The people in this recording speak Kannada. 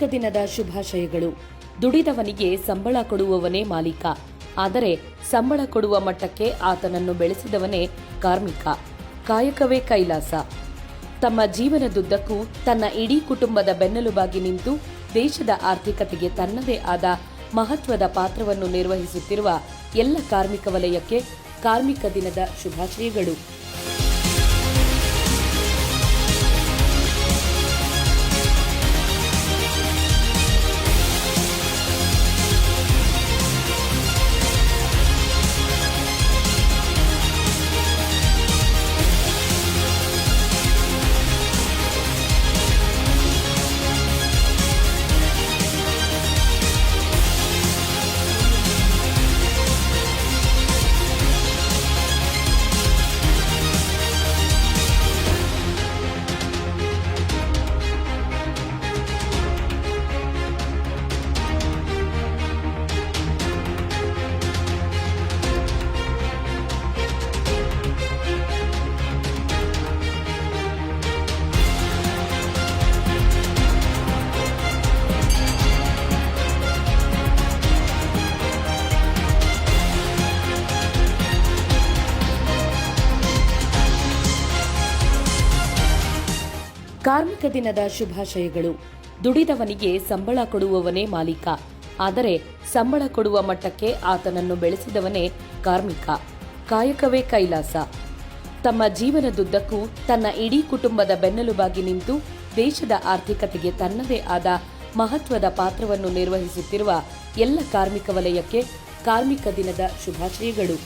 ಕಾರ್ಮಿಕ ದಿನದ ಶುಭಾಶಯಗಳು. ದುಡಿದವನಿಗೆ ಸಂಬಳ ಕೊಡುವವನೇ ಮಾಲೀಕ, ಆದರೆ ಸಂಬಳ ಕೊಡುವ ಮಟ್ಟಕ್ಕೆ ಆತನನ್ನು ಬೆಳೆಸಿದವನೇ ಕಾರ್ಮಿಕ. ಕಾಯಕವೇ ಕೈಲಾಸ. ತಮ್ಮ ಜೀವನದುದ್ದಕ್ಕೂ ತನ್ನ ಇಡೀ ಕುಟುಂಬದ ಬೆನ್ನೆಲುಬಾಗಿ ನಿಂತು ದೇಶದ ಆರ್ಥಿಕತೆಗೆ ತನ್ನದೇ ಆದ ಮಹತ್ವದ ಪಾತ್ರವನ್ನು ನಿರ್ವಹಿಸುತ್ತಿರುವ ಎಲ್ಲ ಕಾರ್ಮಿಕ ವಲಯಕ್ಕೆ ಕಾರ್ಮಿಕ ದಿನದ ಶುಭಾಶಯಗಳು. ಕಾರ್ಮಿಕ ದಿನದ ಶುಭಾಶಯಗಳು. ದುಡಿದವನಿಗೆ ಸಂಬಳ ಕೊಡುವವನೇ ಮಾಲೀಕ, ಆದರೆ ಸಂಬಳ ಕೊಡುವ ಮಟ್ಟಕ್ಕೆ ಆತನನ್ನು ಬೆಳೆಸಿದವನೇ ಕಾರ್ಮಿಕ. ಕಾಯಕವೇ ಕೈಲಾಸ. ತಮ್ಮ ಜೀವನದುದ್ದಕ್ಕೂ ತನ್ನ ಇಡೀ ಕುಟುಂಬದ ಬೆನ್ನೆಲುಬಾಗಿ ನಿಂತು ದೇಶದ ಆರ್ಥಿಕತೆಗೆ ತನ್ನದೇ ಆದ ಮಹತ್ವದ ಪಾತ್ರವನ್ನು ನಿರ್ವಹಿಸುತ್ತಿರುವ ಎಲ್ಲ ಕಾರ್ಮಿಕ ವಲಯಕ್ಕೆ ಕಾರ್ಮಿಕ ದಿನದ ಶುಭಾಶಯಗಳು.